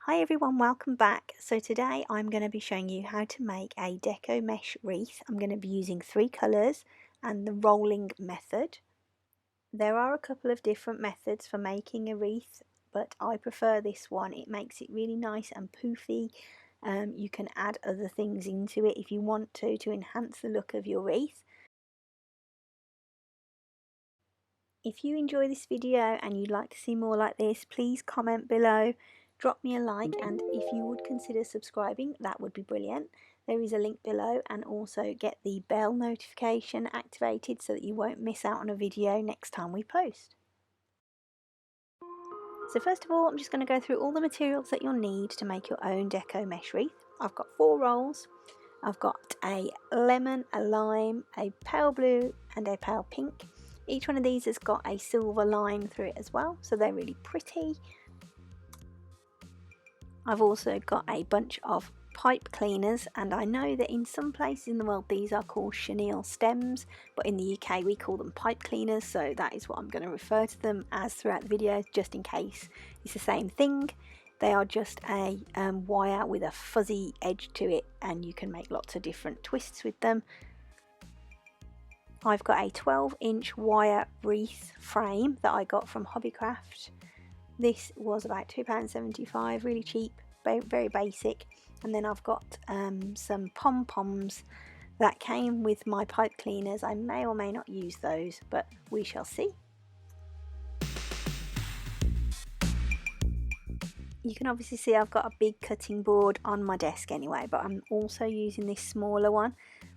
Hi everyone, welcome back. So today I'm going to be showing you how to make a deco mesh wreath. I'm going to be using 3 colours and the rolling method. There are a couple of different methods for making a wreath, but I prefer this one. It makes it really nice and poofy. You can add other things into it if you want to enhance the look of your wreath. If you enjoy this video and you'd like to see more like this, please comment below, drop me a like, and if you would consider subscribing, that would be brilliant. There is a link below, and also get the bell notification activated so that you won't miss out on a video next time we post. So first of all, I'm just going to go through all the materials that you'll need to make your own deco mesh wreath. I've got 4 rolls. I've got a lemon, a lime, a pale blue and a pale pink. Each one of these has got a silver line through it as well, so they're really pretty. I've also got a bunch of pipe cleaners, and I know that in some places in the world these are called chenille stems, but in the UK we call them pipe cleaners, so that is what I'm going to refer to them as throughout the video, just in case it's the same thing. They are just a wire with a fuzzy edge to it, and you can make lots of different twists with them. I've got a 12-inch wire wreath frame that I got from Hobbycraft. This was about £2.75, really cheap, very basic. And then I've got some pom-poms that came with my pipe cleaners. I may or may not use those, but we shall see. You can obviously see I've got a big cutting board on my desk anyway, but I'm also using this smaller one,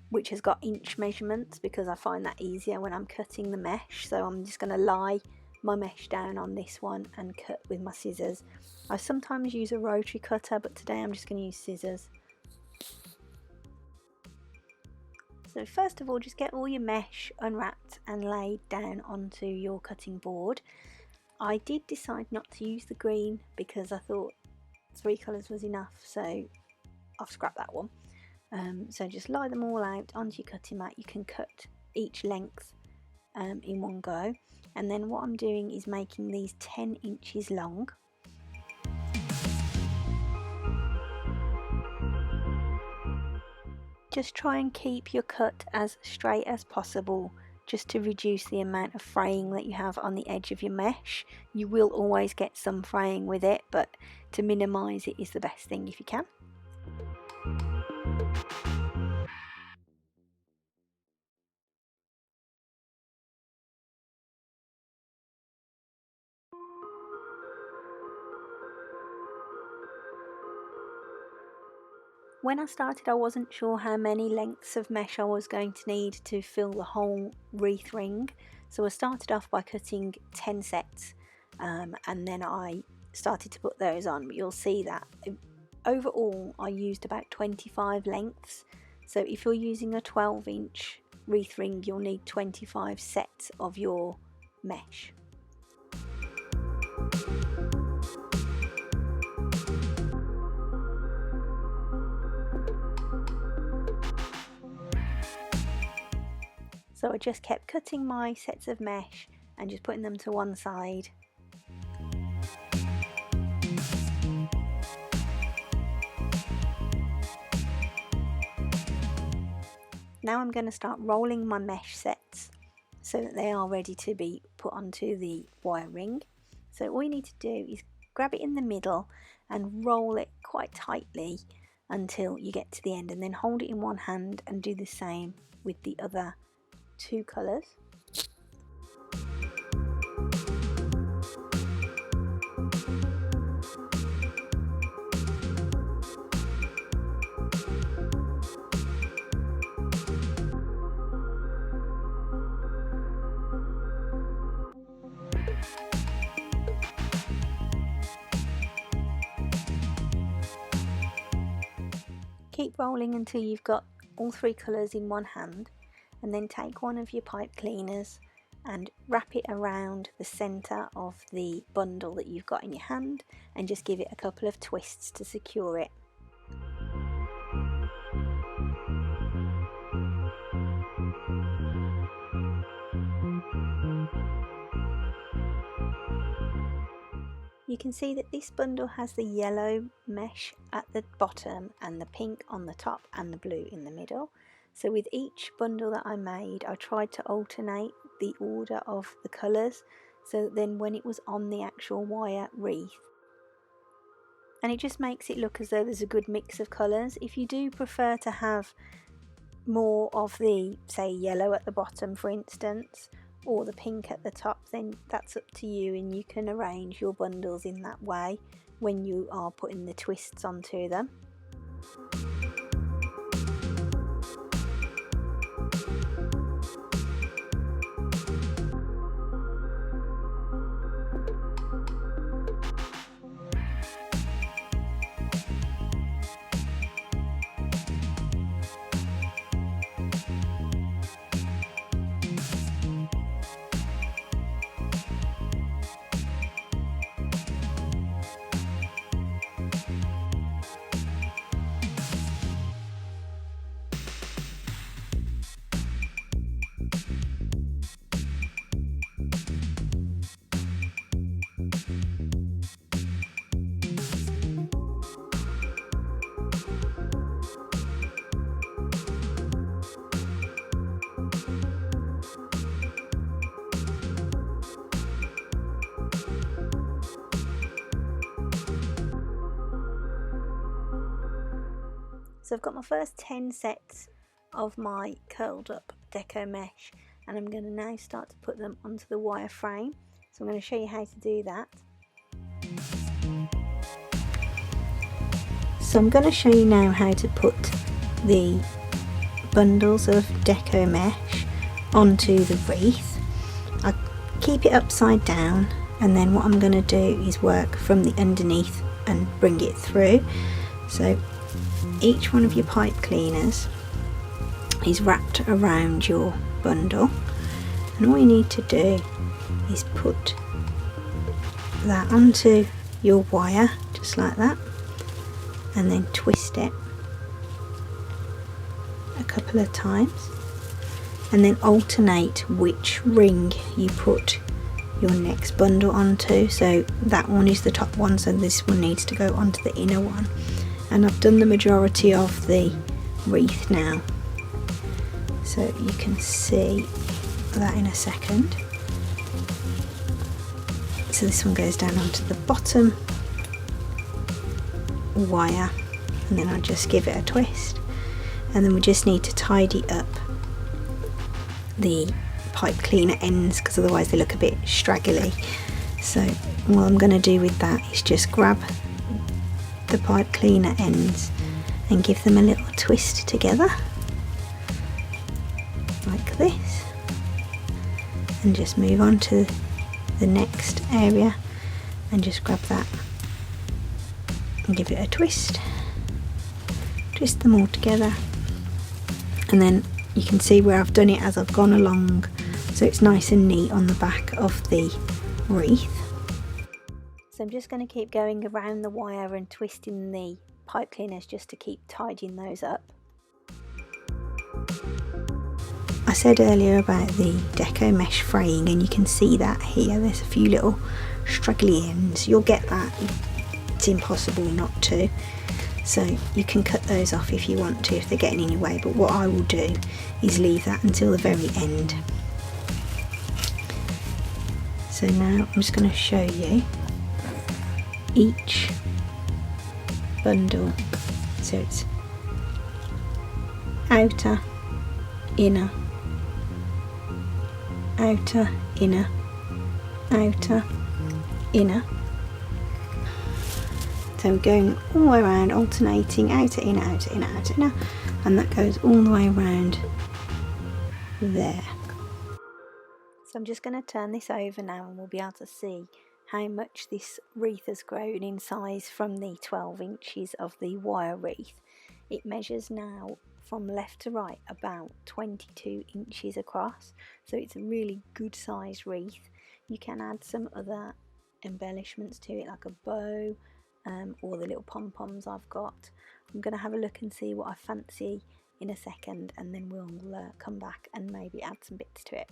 which has got inch measurements, because I find that easier when I'm cutting the mesh. So I'm just going to lie my mesh down on this one and cut with my scissors. I sometimes use a rotary cutter, but today I'm just going to use scissors. So first of all, just get all your mesh unwrapped and laid down onto your cutting board. I did decide not to use the green because I thought 3 colours was enough, so I've scrapped that one. So just lie them all out onto your cutting mat. You can cut each length in one go, and then what I'm doing is making these 10 inches long. Just try and keep your cut as straight as possible, just to reduce the amount of fraying that you have on the edge of your mesh. You will always get some fraying with it, but to minimise it is the best thing if you can. When I started, I wasn't sure how many lengths of mesh I was going to need to fill the whole wreath ring, so I started off by cutting 10 sets, and then I started to put those on. But you'll see that overall I used about 25 lengths, so if you're using a 12-inch wreath ring, you'll need 25 sets of your mesh. So I just kept cutting my sets of mesh and just putting them to one side. Now I'm going to start rolling my mesh sets so that they are ready to be put onto the wire ring. So all you need to do is grab it in the middle and roll it quite tightly until you get to the end, and then hold it in one hand and do the same with the other 2 colours. Keep rolling until you've got all 3 colours in one hand, and then take one of your pipe cleaners and wrap it around the centre of the bundle that you've got in your hand, and just give it a couple of twists to secure it. You can see that this bundle has the yellow mesh at the bottom and the pink on the top and the blue in the middle. So with each bundle that I made, I tried to alternate the order of the colours, so that then when it was on the actual wire wreath, and it just makes it look as though there's a good mix of colours. If you do prefer to have more of the, say, yellow at the bottom for instance, or the pink at the top, then that's up to you, and you can arrange your bundles in that way when you are putting the twists onto them. So I've got my first 10 sets of my curled up deco mesh, and I'm going to now start to put them onto the wire frame. So I'm going to show you how to do that. So I'm going to show you now how to put the bundles of deco mesh onto the wreath. I keep it upside down, and then what I'm going to do is work from the underneath and bring it through. So each one of your pipe cleaners is wrapped around your bundle, and all you need to do is put that onto your wire just like that, and then twist it a couple of times, and then alternate which ring you put your next bundle onto. So that one is the top one, so this one needs to go onto the inner one. And I've done the majority of the wreath now, so you can see that in a second. So this one goes down onto the bottom wire, and then I just give it a twist, and then we just need to tidy up the pipe cleaner ends, because otherwise they look a bit straggly. So what I'm going to do with that is just grab the pipe cleaner ends and give them a little twist together like this, and just move on to the next area and just grab that and give it a twist them all together, and then you can see where I've done it as I've gone along, so it's nice and neat on the back of the wreath. So I'm just going to keep going around the wire and twisting the pipe cleaners just to keep tidying those up. I said earlier about the deco mesh fraying, and you can see that here. There's a few little straggly ends. You'll get that. It's impossible not to. So you can cut those off if you want to, if they're getting in your way, but what I will do is leave that until the very end. So now I'm just going to show you each bundle. So it's outer, inner, outer, inner, outer, inner. So we're going all the way around, alternating outer, inner, outer, inner, outer, inner, and that goes all the way around there. So I'm just going to turn this over now, and we'll be able to see how much this wreath has grown in size from the 12 inches of the wire wreath. It measures now from left to right about 22 inches across, so it's a really good sized wreath. You can add some other embellishments to it, like a bow, or the little pom-poms I've got. I'm going to have a look and see what I fancy in a second, and then we'll come back and maybe add some bits to it.